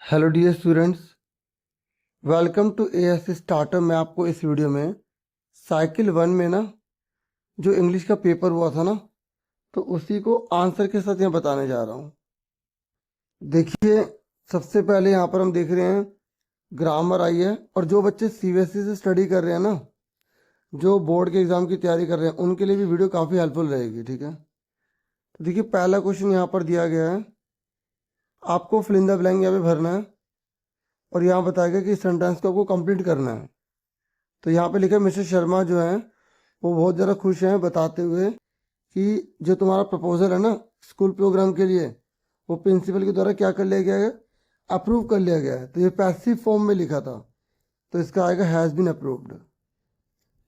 Hello dear students, welcome to ASC starter. मैं आपको इस वीडियो में साइकिल 1 में ना जो इंग्लिश का पेपर हुआ था ना, तो उसी को आंसर के साथ यहाँ बताने जा रहा हूँ। देखिए, सबसे पहले यहाँ पर हम देख रहे हैं ग्रामर आई है। और जो बच्चे सीबीएसई से स्टडी कर रहे हैं ना, जो बोर्ड के एग्ज़ाम की तैयारी कर रहे हैं, उनके लिए भी वीडियो काफ़ी हेल्पफुल रहेगी। ठीक है, तो देखिए पहला क्वेश्चन यहाँ पर दिया गया है, आपको फिल इन द ब्लैंक यहाँ पे भरना है और यहाँ बताया गया कि इस सेंटेंस को आपको कंप्लीट करना है। तो यहाँ पे लिखा है मिस्टर शर्मा जो है वो बहुत ज़्यादा खुश हैं, बताते हुए कि जो तुम्हारा प्रपोजल है ना स्कूल प्रोग्राम के लिए, वो प्रिंसिपल के द्वारा क्या कर लिया गया है, अप्रूव कर लिया गया है। तो ये पैसिव फॉर्म में लिखा था, तो इसका आएगा हैज़ बीन अप्रूव्ड।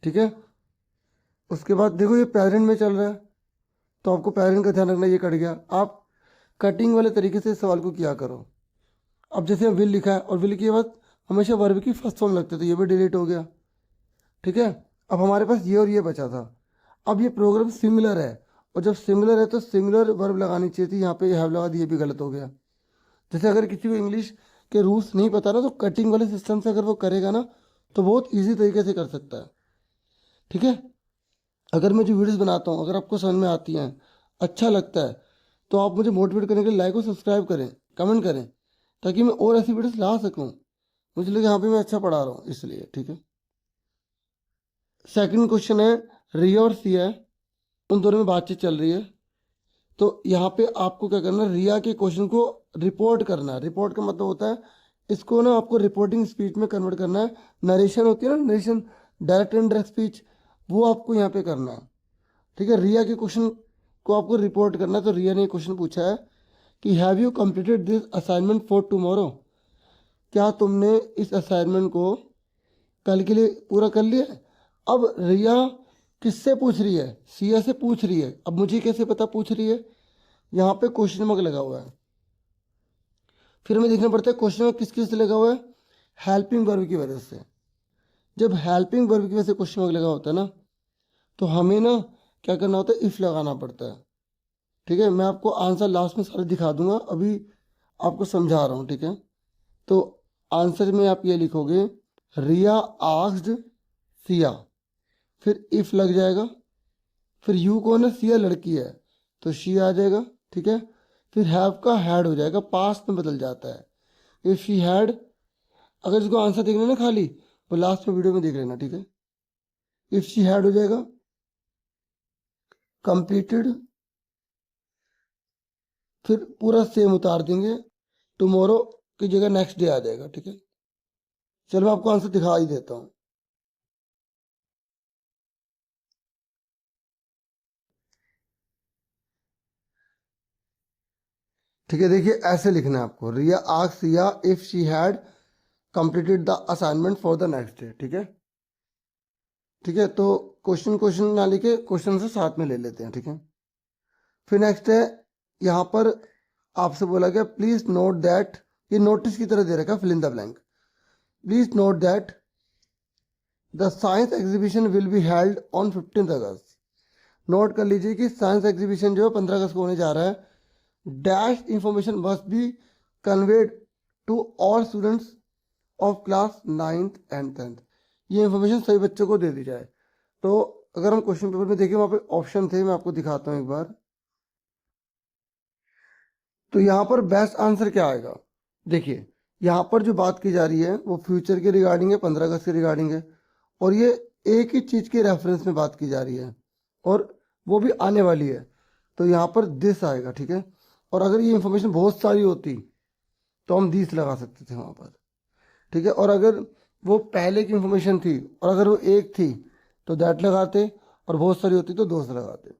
ठीक है, उसके बाद देखो ये पेरेंट में चल रहा है, तो आपको पेरेंट का ध्यान रखना। ये कट गया, आप कटिंग वाले तरीके से इस सवाल को किया करो। अब जैसे विल लिखा है और विल के बाद हमेशा वर्ब की फर्स्ट फॉर्म लगते, तो ये भी डिलीट हो गया। ठीक है, अब हमारे पास ये और ये बचा था। अब ये प्रोग्राम सिमिलर है, और जब सिमिलर है तो सिमिलर वर्ब लगानी चाहिए थी, यहाँ पे हैव लगा दी, ये भी गलत हो गया। जैसे अगर किसी को इंग्लिश के रूल्स नहीं पता ना, तो कटिंग वाले सिस्टम से अगर वो करेगा ना, तो बहुत ईजी तरीके से कर सकता है। ठीक है, अगर मैं जो वीडियोस बनाता हूँ अगर आपको समझ में आती हैं, अच्छा लगता है, तो आप मुझे मोटिवेट करने के लिए लाइक और सब्सक्राइब करें, कमेंट करें, ताकि मैं और ऐसी वीडियोस ला सकूँ। मुझे लगे यहाँ पे मैं अच्छा पढ़ा रहा हूँ इसलिए। ठीक है, सेकंड क्वेश्चन है, रिया और सिया, उन दोनों में बातचीत चल रही है। तो यहाँ पे आपको क्या करना है, रिया के क्वेश्चन को रिपोर्ट करना है। रिपोर्ट का मतलब होता है, इसको ना आपको रिपोर्टिंग स्पीच में कन्वर्ट करना है। नरेशन होती है ना, narration, direct and direct speech, वो आपको यहाँ पे करना है। ठीक है, रिया के क्वेश्चन को आपको रिपोर्ट करना है। तो रिया ने क्वेश्चन पूछा है कि have you completed this assignment for tomorrow, क्या तुमने इस असाइनमेंट को कल के लिए पूरा कर लिया है। अब रिया किससे पूछ रही है, सिया से पूछ रही है। अब मुझे कैसे पता पूछ रही है, यहाँ पे क्वेश्चन मार्क लगा हुआ है। फिर हमें देखना पड़ता है क्वेश्चन मार्क किस किस से लगा हुआ है, हेल्पिंग वर्ब की वजह से। जब हेल्पिंग वर्ब की वजह से क्वेश्चन मार्क लगा होता है ना, तो हमें ना क्या करना होता है, इफ लगाना पड़ता है। ठीक है, मैं आपको आंसर लास्ट में सारे दिखा दूंगा, अभी आपको समझा रहा हूँ। ठीक है, तो आंसर में आप ये लिखोगे, रिया आस्क्ड सिया, फिर इफ लग जाएगा, फिर यू कौन है, सिया लड़की है, तो शी आ जाएगा। ठीक है, फिर हैव का हैड हो जाएगा, पास्ट में बदल जाता है, इफ शी हैड। अगर इसको आंसर देखना ना खाली, तो लास्ट में वीडियो में देख लेना। ठीक है, इफ शी हैड हो जाएगा कंप्लीटेड, फिर पूरा सेम उतार देंगे, टुमारो की जगह नेक्स्ट डे आ जाएगा। ठीक है, चलो मैं आपको आंसर दिखा ही देता हूँ। ठीक है, देखिए ऐसे लिखना है आपको, Riya asked Siya if she had completed the assignment for the next day. ठीक है, ठीक है, तो क्वेश्चन क्वेश्चन ना लिखे, क्वेश्चन से साथ में ले लेते हैं। ठीक है, फिर नेक्स्ट है, यहाँ पर आपसे बोला गया प्लीज नोट दैट, ये नोटिस की तरह दे रखा है, fill in the blank. Please note that the science exhibition will be held on 15 August. Note कर लीजिए कि साइंस एग्जीबिशन जो है 15 अगस्त को होने जा रहा है। Dash information must be conveyed to all students of class 9th and 10th। ये इंफॉर्मेशन सभी बच्चों को दे दी जाए। तो अगर हम क्वेश्चन पेपर में देखें, वहाँ पे ऑप्शन थे, मैं आपको दिखाता हूँ एक बार। तो यहाँ पर बेस्ट आंसर क्या आएगा, देखिए यहाँ पर जो बात की जा रही है वो फ्यूचर के रिगार्डिंग है, 15 अगस्त के रिगार्डिंग है, और ये एक ही चीज़ के रेफरेंस में बात की जा रही है, और वो भी आने वाली है। तो यहाँ पर दिस आएगा। ठीक है, और अगर ये इंफॉर्मेशन बहुत सारी होती तो हम दिस लगा सकते थे वहाँ पर। ठीक है, और अगर वो पहले की इंफॉर्मेशन थी और अगर वो एक थी तो दैट लगाते, और बहुत सारी होती तो दोस्त लगाते।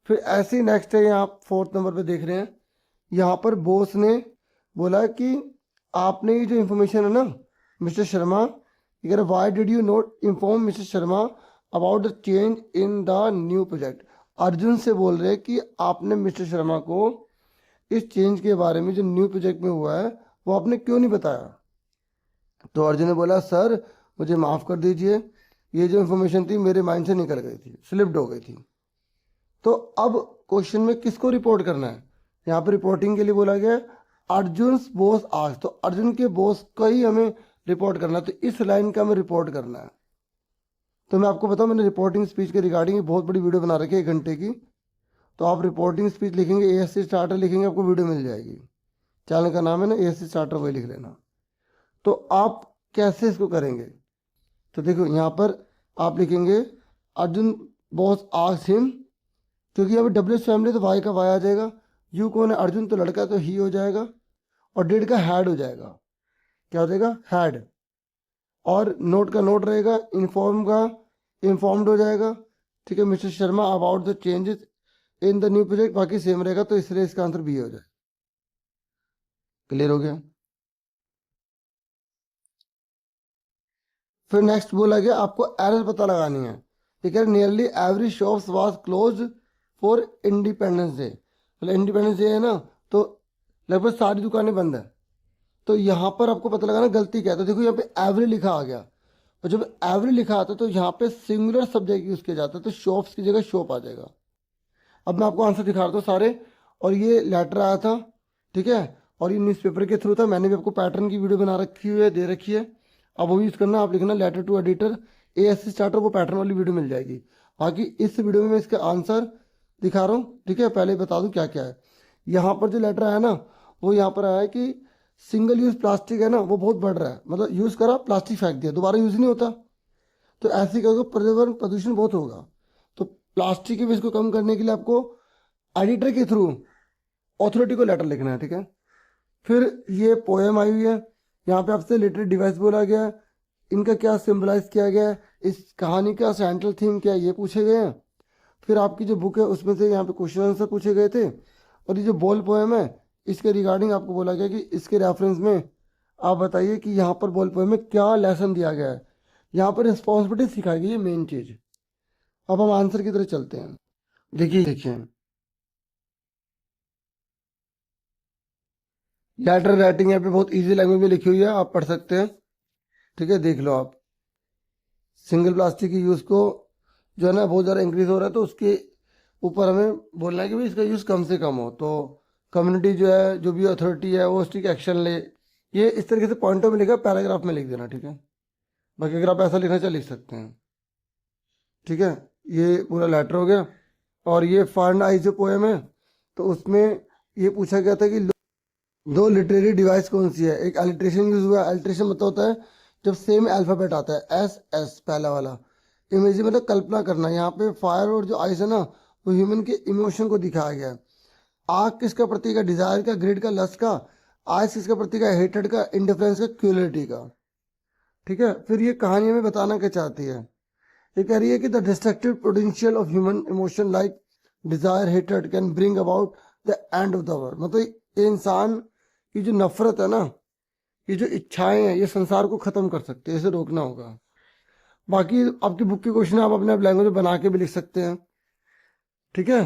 फिर ऐसे ही नेक्स्ट है, यहाँ 4th नंबर पे देख रहे हैं, यहाँ पर बॉस ने बोला कि आपने ये जो इंफॉर्मेशन है ना मिस्टर शर्मा, अगर why did you not inform mister Sharma about the change in the new project. Arjun से बोल रहे हैं कि आपने मिस्टर शर्मा को इस चेंज के बारे में जो न्यू प्रोजेक्ट में हुआ है वो आपने क्यों नहीं बताया। तो अर्जुन ने बोला, सर मुझे माफ़ कर दीजिए, ये जो इन्फॉर्मेशन थी मेरे माइंड से निकल गई थी, स्लिप्ड हो गई थी। तो अब क्वेश्चन में किसको रिपोर्ट करना है, यहाँ पर रिपोर्टिंग के लिए बोला गया अर्जुन बोस आज, तो अर्जुन के बोस को ही हमें रिपोर्ट करना है, तो इस लाइन का हमें रिपोर्ट करना है। तो मैं आपको बताऊं, मैंने रिपोर्टिंग स्पीच के रिगार्डिंग बहुत बड़ी वीडियो बना रखी है 1 घंटे की। तो आप रिपोर्टिंग स्पीच लिखेंगे एएससी स्टार्टर लिखेंगे, आपको वीडियो मिल जाएगी। चैनल का नाम है ना एएससी स्टार्टर, वही लिख लेना। तो आप कैसे इसको करेंगे, तो देखो यहाँ पर आप लिखेंगे अर्जुन बॉस आस्क्ड हिम, क्योंकि यहाँ पे डब्ल्यू फैमिली तो वाई का वाई आ जाएगा, यू कौन है अर्जुन तो लड़का तो ही हो जाएगा, और डिड का हैड हो जाएगा। क्या हो जाएगा, हैड। और नोट का नोट रहेगा, इन्फॉर्म का इन्फॉर्म्ड हो जाएगा। ठीक है, mister Sharma about the changes in the new project, बाकी सेम रहेगा, तो इसलिए इसका आंसर बी हो जाए। क्लियर हो गया। फिर नेक्स्ट बोला गया आपको एरर पता लगानी है। ठीक है, nearly every shops was close for independence day, मतलब इंडिपेंडेंस डे है ना, तो लगभग सारी दुकानें बंद है। तो यहाँ पर आपको पता लगाना गलती क्या है, तो देखो यहाँ पे एवरी लिखा आ गया, और जब एवरी लिखा आता है तो यहाँ पे सिंगुलर सब्जेक्ट यूज किया जाता है, तो शॉप्स की जगह शॉप आ जाएगा। अब मैं आपको आंसर दिखा रहा हूँ सारे, और ये लेटर आया था, ठीक है, और ये न्यूज़पेपर के थ्रू था। मैंने भी आपको पैटर्न की वीडियो बना रखी हुई है, दे रखी है, अब वो यूज़ करना। आप लिखना letter to editor ASC starter, वो पैटर्न वाली वीडियो मिल जाएगी। बाकी इस वीडियो में मैं इसका आंसर दिखा रहा हूँ। ठीक है, पहले बता दूँ क्या क्या है। यहाँ पर जो लेटर आया ना, वो यहाँ पर आया है कि सिंगल यूज प्लास्टिक है ना, वो बहुत बढ़ रहा है, मतलब यूज़ करा प्लास्टिक फेंक दिया, दोबारा यूज़ नहीं होता। तो ऐसे करोगे पर्यावरण प्रदूषण बहुत होगा। तो प्लास्टिक के वेस्ट को कम करने के लिए आपको एडिटर के थ्रू अथॉरिटी को लेटर लिखना है। ठीक है, फिर ये पोएम आई हुई है, यहाँ पे आपसे लिटरेरी डिवाइस बोला गया है, इनका क्या सिंबलाइज किया गया है, इस कहानी का सेंट्रल थीम क्या है, ये पूछे गए हैं। फिर आपकी जो बुक है उसमें से यहाँ पे क्वेश्चन आंसर पूछे गए थे, और ये जो बॉल पोएम है इसके रिगार्डिंग आपको बोला गया कि इसके रेफरेंस में आप बताइए कि यहाँ पर बॉल पोएम में क्या लेसन दिया गया है। यहाँ पर रिस्पॉन्सिबिलिटी सिखाई गई है, मेन चीज। अब हम आंसर की तरफ चलते हैं। देखिए देखिए, लेटर राइटिंग यहाँ पे बहुत इजी लैंग्वेज में लिखी हुई है, आप पढ़ सकते हैं। ठीक है, देख लो आप। सिंगल प्लास्टिक के यूज़ को जो है ना बहुत ज़्यादा इंक्रीज हो रहा है, तो उसके ऊपर हमें बोलना है कि भाई इसका यूज़ कम से कम हो, तो कम्युनिटी जो है, जो भी अथॉरिटी है वो स्ट्रिक्ट एक्शन ले। ये इस तरीके से पॉइंटों में लिखा, पैराग्राफ में लिख देना। ठीक है, बाकी अगर आप ऐसा लिखना चाहे लिख सकते हैं। ठीक है, ये पूरा लेटर हो गया। और ये फर्न आई जो पोएम है, तो उसमें ये पूछा गया था कि दो लिटरेरी डिवाइस कौन सी है। एक अलिट्रेशन यूज हुआ है, अलिट्रेशन मतलब होता है जब सेम अल्फाबेट आता है, एस एस पहला वाला। इमेज मतलब कल्पना करना। यहाँ पे फायर और जो आइस है ना, वो ह्यूमन के इमोशन को दिखाया गया है। आग किसका प्रतीक है, डिजायर का, ग्रिड का, लस्ट का। आइस किसका प्रतीक है, हेटेड का, इंडिफरेंस का, क्यूरियोसिटी का। ठीक है, फिर ये कहानी हमें बताना क्या चाहती है, ये कह रही है कि the destructive potential of human emotion like Dzire hated can bring about the end of the world. मतलब ये इंसान की जो नफरत है ना, ये जो इच्छाएं हैं, ये संसार को खत्म कर सकते हैं, इसे रोकना होगा। बाकी आपकी बुक के क्वेश्चन आप अपने लैंग्वेज में बना के भी लिख सकते हैं। ठीक है,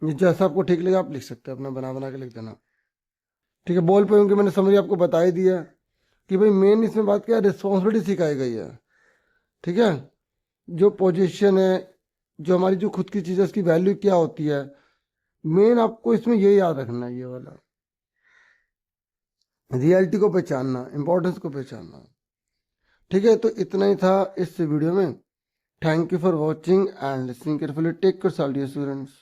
ये जैसा आपको ठीक लगे आप लिख सकते हैं, अपना बना बना के लिख देना। ठीक है, बोल पोएम की मैंने समरी आपको बता ही दिया कि भाई मेन इसमें बात क्या है, रिस्पॉन्सिबिलिटी सिखाई गई है। ठीक है, जो पोजीशन है, जो हमारी जो खुद की चीज़ है उसकी वैल्यू क्या होती है, मेन आपको इसमें ये याद रखना है, ये वाला रियलिटी को पहचानना, इंपॉर्टेंस को पहचानना। ठीक है, तो इतना ही था इस वीडियो में। Thank you for watching and listening carefully. Take care, dear students.